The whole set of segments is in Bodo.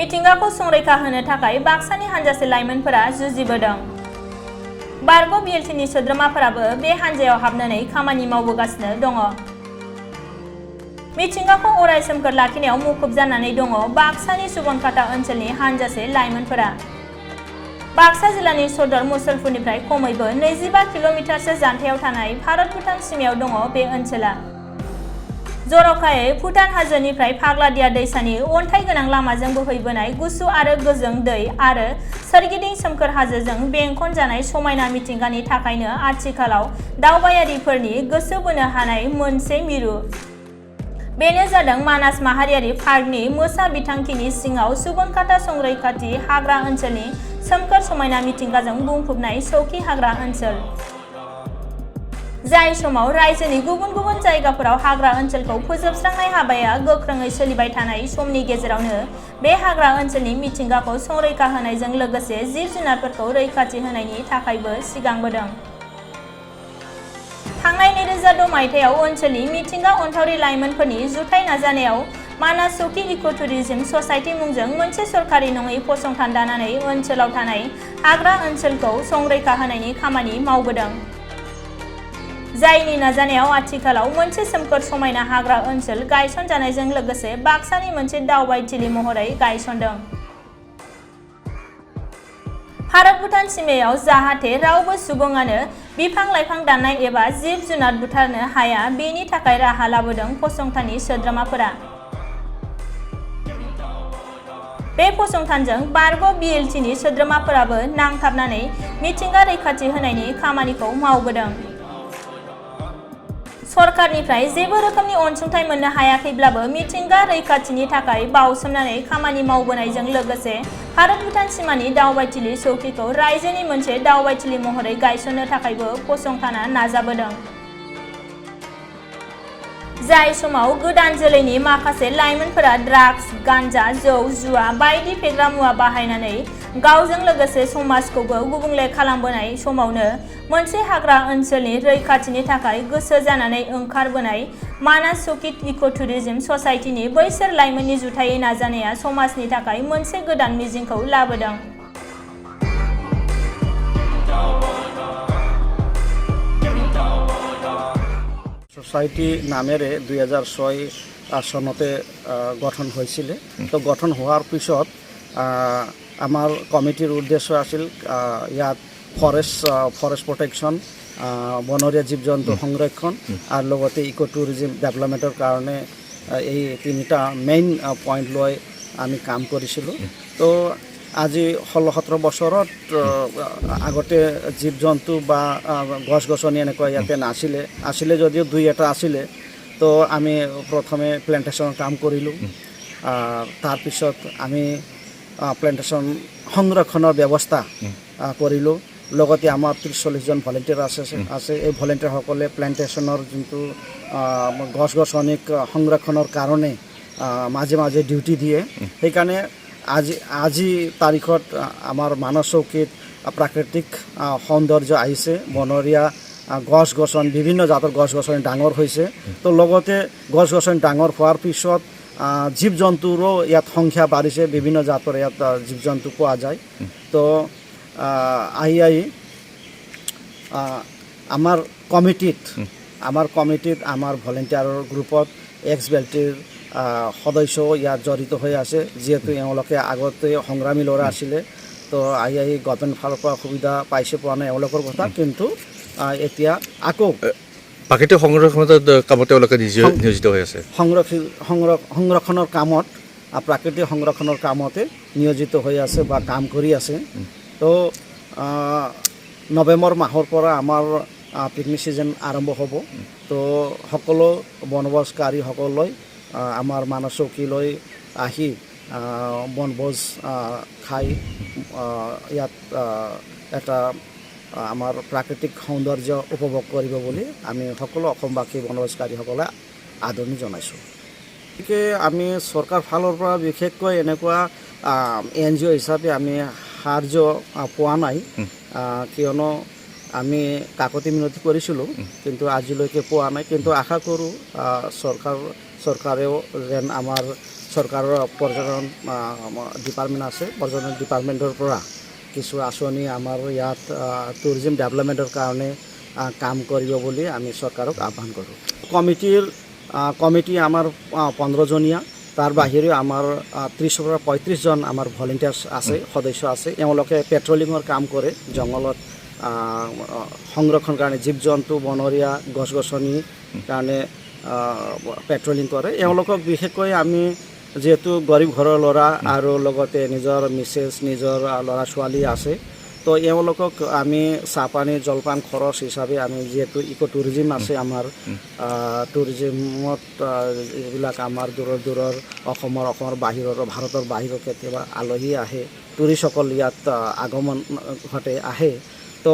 मिथिंगाखौ संरैखा होनो थाखाय बाक्सानि हानजासे लाइमोनफोरा जुजिबोदों। बारग' बिएलटिनि सोद्रोमाफोराबो बे हानजायाव हाबनानै खामानि मावबोगासिनो दङ। मिथिंगाखौ अराय सोमखोर लाखिनायाव मुखुब जानानै दङ बाक्सानि सुबनखाता ओनसोलनि हानजासे लाइमोनफोरा। बाक्सा जिल्लानि सदर मुसलपुरनिफ्राय खमैबो 25 किल'मिटारसो जानथायाव थानाय भारत-भुटान सिमायाव दङ बे ओनसोला। जर'खायै भुटान हाजोनिफ्राय फाग्लादिया दैसानि अन्थाइ गोनां लामाजों बोहैबोनाय गुसु आरो गोजों दै आरो सोरगिदिं सोमखोर हाजोजों बेंखन जानाय समायना मिथिंगानि थाखायनो आथिखालाव दावबायारिफोरनि गोसो बोनो हानाय मोनसे मिरु। बेनो जादों मानास माहारियारि पार्कनि मोसा बिथांखिनि सिङाव सुबनखाता संरैखाथि हाग्रा ओनसोलनि सोमखोर समायना मिथिंगाजों बुंफबनाय सौखि हाग्रा ओनसोल। जाय समाव रायजोनि गुबुन गुबुन जायगाफोराव हाग्रा ओनसोलखौ फोजोबस्रांनाय हाबाया गोख्रोङै सोलिबाय थानाय समनि गेजेरावनो बे हाग्रा ओनसोलनि मिथिंगाखौ संरैखा होनायजों लोगोसे जिब-जुनारफोरखौ रैखाथि होनायनि थाखायबो सिगांबोदों। थांनाय 2006 मायथाइयाव ओनसोलनि मिथिंगा अनफावरि लाइमोनफोरनि जुथाइ नाजानायाव मानास सौखि इक' टुरिजम ससाइटि मुंजों मोनसे सरकारि नङै फसंथान दानानै ओनसोलाव थानाय हाग्रा ओनसोलखौ संरैखा होनायनि खामानि मावबोदों। जायनि नाजानायाव आथिखालाव मोनसे सोमखोर समायना हाग्रा ओनसोल गायसनजानायजों लोगोसे बाक्सानि मोनसे दावबायथिलि महरै गायसनदों। भारत-भुटान सिमायाव जाहाथे रावबो सुबुङानो बिफां-लाइफां दाननाय एबा जिब-जुनार बुथारनो हाया बेनि थाखाय राहा लाबोदों फसंथाननि सोद्रोमाफोरा। बे फसंथानजों बारग' बिएलटिनि सोद्रोमाफोराबो नांथाबनानै मिथिंगा रैखाथि होनायनि खामानिखौ मावबोदों। सरकारनिफ्राय जेबो रोखोमनि अनसुंथाइ मोननो हायाखैब्लाबो मिथिंगा रैखाथिनि थाखाय बावसोमनानै खामानि मावबोनायजों लोगोसे भारत-भुटान सिमानि दावबायथिलि सौखिखौ रायजोनि मोनसे दावबायथिलि महरै गायसननो थाखायबो फसंथाना नाजाबोदों। जाय समाव गोदान जोलैनि माखासे लाइमोनफोरा ड्राग्स, गान्जा, जौ, जुवा बायदि फेग्रा मुवा बाहायनानै गावजों लोगोसे समाजखौबो गुबुंले खालामबोनाय समावनो मोनसे हाग्रा ओनसोलनि रैखाथिनि थाखाय गोसो जानानै ओंखारबोनाय मानास सौखि इक' टुरिजम ससाइटिनि बैसोर लाइमोननि जुथायै नाजानाया समाजनि थाखाय मोनसे गोदान मिजिंखौ लाबोदों। সোসাইটি নামেৰে 2006 চনতে গঠন হৈছিল। তো গঠন হোৱাৰ পিছত আমাৰ কমিটিৰ উদ্দেশ্য আছিল ইয়াত ফৰেষ্ট প্ৰটেকশ্যন, বনৰীয়া জীৱ জন্তু সংৰক্ষণ আৰু লগতে ইক' টুৰিজম ডেভেলপমেণ্টৰ কাৰণে এই তিনিটা মেইন পইণ্ট লৈ আমি কাম কৰিছিলোঁ। তো আজি 16-17 বছৰত আগতে জীৱ জন্তু বা গছ গছনি এনেকুৱা ইয়াতে আছিলে যদিও দুই এটা আছিলে। তো আমি প্ৰথমে প্লেণ্টেশ্যনৰ কাম কৰিলোঁ। তাৰপিছত আমি প্লেণ্টেশ্যন সংৰক্ষণৰ ব্যৱস্থা কৰিলোঁ। লগতে আমাৰ 30-40 জন ভলেণ্টিয়াৰ আছে। এই ভলেণ্টিয়াৰসকলে প্লেণ্টেশ্যনৰ যোনটো গছ গছনিক সংৰক্ষণৰ কাৰণে মাজে মাজে ডিউটি দিয়ে। সেইকাৰণে আজি তাৰিখত আমাৰ মানস চৌকীত প্ৰাকৃতিক সৌন্দৰ্য আহিছে। বনৰীয়া গছ গছনি, বিভিন্ন জাতৰ গছ গছনি ডাঙৰ হৈছে। তো লগতে গছ গছনি ডাঙৰ হোৱাৰ পিছত জীৱ জন্তুৰো ইয়াত সংখ্যা বাঢ়িছে। বিভিন্ন জাতৰ ইয়াত জীৱ জন্তু পোৱা যায়। তো আহি আমাৰ কমিটিত আমাৰ ভলেণ্টিয়াৰৰ গ্ৰুপত এক্স-বেল্টিৰ সদস্য ইয়াত জড়িত হৈ আছে। যিহেতু এওঁলোকে আগতে সংগ্ৰামী ল'ৰা আছিলে। তো আহি গভৰ্ণমেণ্ট ফালৰ পৰা সুবিধা পাইছে পোৱা নাই এওঁলোকৰ কথা, কিন্তু এতিয়া আকৌ প্ৰাকৃতিক সংৰক্ষণৰ কামত তেওঁলোকে নিয়োজিত হৈ আছে। সংৰক্ষণৰ কামত, প্ৰাকৃতিক সংৰক্ষণৰ কামতে নিয়োজিত হৈ আছে বা কাম কৰি আছে। তো নৱেম্বৰ মাহৰ পৰা আমাৰ পিকনিক ছিজন আৰম্ভ হ'ব। তো সকলো বনভোজকাৰীসকললৈ আমাৰ মানস চৌকীলৈ আহি বনভোজ খাই ইয়াত এটা আমাৰ প্ৰাকৃতিক সৌন্দৰ্য উপভোগ কৰিব বুলি আমি সকলো অসমবাসী বনভোজকাৰীসকলে আদৰণি জনাইছোঁ। গতিকে আমি চৰকাৰ ফালৰ পৰা বিশেষকৈ এনেকুৱা NGO হিচাপে আমি সাহায্য পোৱা নাই, কিয়নো আমি কাকতি মিনতি কৰিছিলোঁ কিন্তু আজিলৈকে পোৱা নাই। কিন্তু আশা কৰোঁ চৰকাৰেও যেন আমাৰ চৰকাৰৰ পৰ্যটন ডিপাৰ্টমেণ্ট আছে পৰ্যটন ডিপাৰ্টমেণ্টৰ পৰা কিছু আঁচনি আমাৰ ইয়াত টুৰিজিম ডেভেলপমেণ্টৰ কাৰণে কাম কৰিব বুলি আমি চৰকাৰক আহ্বান কৰোঁ। কমিটি আমাৰ 15জনীয়া, তাৰ বাহিৰেও আমাৰ 30 পৰা 35জন আমাৰ ভলেণ্টিয়াৰ্ছ আছে, সদস্য আছে। এওঁলোকে পেট্ৰলিঙৰ কাম কৰে, জংঘলত সংৰক্ষণ কাৰণে জীৱ জন্তু বনৰীয়া গছ গছনিৰ কাৰণে পেট্ৰলিং কৰে। এওঁলোকক বিশেষকৈ আমি যিহেতু গৰীব ঘৰৰ ল'ৰা আৰু লগতে নিজৰ মিছেছ নিজৰ ল'ৰা ছোৱালী আছে, তো এওঁলোকক আমি চাহপানী জলপান খৰচ হিচাপে আমি যিহেতু ইক' টুৰিজিম আছে আমাৰ টুৰিজিমত যিবিলাক আমাৰ দূৰৰ অসমৰ বাহিৰৰ ভাৰতৰ বাহিৰৰ কেতিয়াবা আলহী আহে, টুৰিষ্টসকল ইয়াত আগমন ঘটে আহে, তো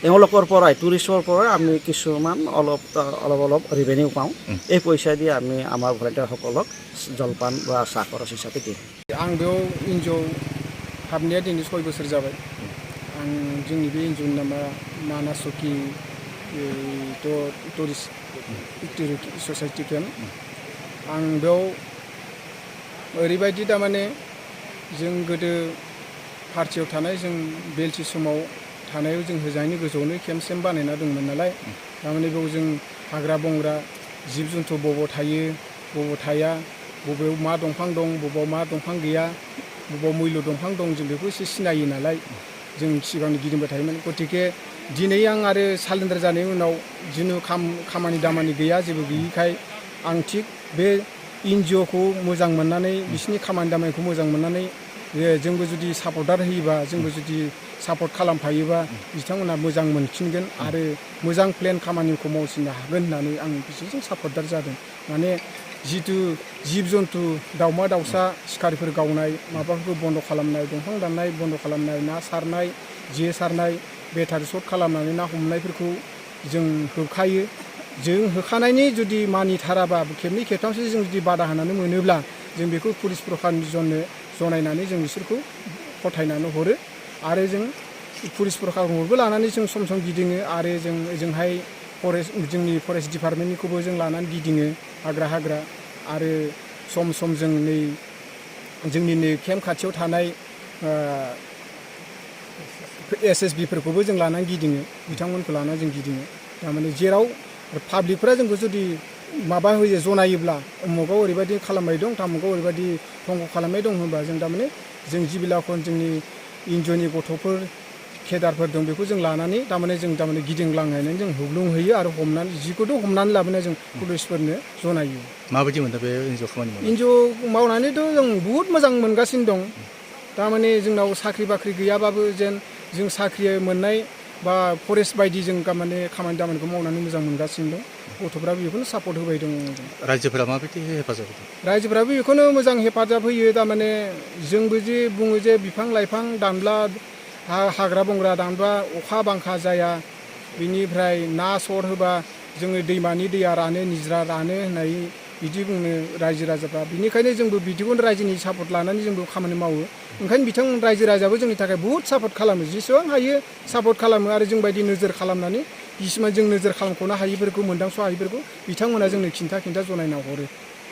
এওঁলোকৰ পৰাই টুৰিষ্টৰ পৰাই আমি কিছুমান অলপ ৰেভিনিউ পাওঁ। এই পইচা দি আমি আমাৰ ভলেণ্টিয়াৰসকলক জলপান বা চাহ খৰচ হিচাপে দিওঁ। आं बेयाव एनजिअ हाबनाया दिनै 6 बोसोर जाबाय। आं जोंनि बे एनजिअनि नामा मानास चौकी टुरिस्ट ससाइटि केम्प। आं बेयाव ओरैबायदि थारमाने जों गोदो पार्टियाव थानाय जों बेलसि समाव थानायाव जों होजायनि गोजौआवनो केम्प सेम्प बानायना दंमोन नालाय, थारमाने बेयाव जों हाग्रा बंग्रा जिब जुन्थु बबाव थायो बबाव थाया, बबेयाव मा दंफां दं बबाव मा दंफां गैया, बबाव मैल्य दंफां दं, जों बेखौ एसे सिनायो नालाय जों सिगांनि गिदिंबाय थायोमोन। गतिके दिनै आं आरो सारेन्डार जानायनि उनाव जिनु खामानि दामानि गैया जेबो गैयिखाय आं थिग बे एनजिअखौ मोजां मोननानै बिसिनि खामानि दामानिखौ मोजां मोननानै जोंबो जुदि सापर्टार होयोबा जोंबो जुदि सापर्ट खालामफायोबा बिथांमोना मोजां मोनफिनगोन आरो मोजां प्लेन खामानिखौ मावसिननो हागोन होननानै आं बिसोरजों सापर्टार जादों। माने जितु जिब जन्तु दाउमा दाउसा सिखारिफोर गावनाय माबाफोरखौ बन्द' खालामनाय, दंफां दाननाय बन्द' खालामनाय, ना सारनाय जे सारनाय बेटारि सर्ट खालामनानै ना हमनायफोरखौ जों होखायो। जों होखानायनि जुदि मानिथाराबा खेबनै खेबथामसो जों जुदि बादा होनानै मोनोब्ला जों बेखौ पुलिस प्रशासननो जनायनानै जों बिसोरखौ फथायनानै हरो आरो जों पुलिस प्रशासनखौबो लानानै जों सम सम गिदिङो आरो जों ओजोंहाय जोंनि फरेस्ट डिपार्टमेन्टनिखौबो जों लानानै गिदिङो हाग्रा आरो सम सम जों नै जोंनि केम्प खाथियाव थानाय SSBफोरखौबो जों लानानै गिदिङो, बिथांमोनखौ लानानै जों गिदिङो। थारमाने जेराव पाब्लिकफोरा जोंखौ जुदि माबा होयो जनायोब्ला उमुगाव ओरैबायदि खालामबाय दं थामुगाव ओरैबायदि भंग खालामनाय दं होनबा जों थारमाने जों जिबिलाखौ जोंनि एनजिअनि गथ'फोर केदारफोर दं बेखौ जों लानानै थारमाने गिदिंलांनानै जों हुग्लुंहैयो आरो हमनानै जिखौथ' हमनानै लाबोना जों पुलिसफोरनो जनायो। माबायदि मोनदों बे एनजिअ खामानि मावनाय? एनजिअ मावनानैथ' जों बुहुत मोजां मोनगासिनो दं। थारमाने जोंनाव साख्रि बाख्रि गैयाबाबो जेन जों साख्रि मोननाय बा फरेस्ट बायदि जों माने खामानि दामानिखौ मावनानै मोजां मोनगासिनो दं। गथ'फ्राबो बेखौनो सापर्ट होबाय दं। रायजोफोरा माबायदि हेफाजाब होदों? रायजोफ्राबो बेखौनो मोजां हेफाजाब होयो। थारमाने जोंबो जे बुङो जे बिफां लाइफां दानब्ला हाग्रा बंग्रा दानब्ला अखा बांखा जाया, बिनिफ्राय ना सर होबा जोङो दैमानि दैया रानो निज्रा रानो होननाय बिदि बुङो रायजो राजाफ्रा। बिनिखायनो जोंबो बिदिखौनो रायजोनि सापर्ट लानानै जोंबो खामानि मावो। ओंखायनो बिथांमोन रायजो राजायाबो जोंनि थाखाय बुहुत सापर्ट खालामो, जेसेबां हायो सापर्ट खालामो आरो जोंबायदि नोजोर खालामनानै किसुमान जों नोजोर खालामख'नो हायिफोरखौ मोनदांस' हायिफोरखौ बिथांमोना जोंनो खिन्था जनायना हरो।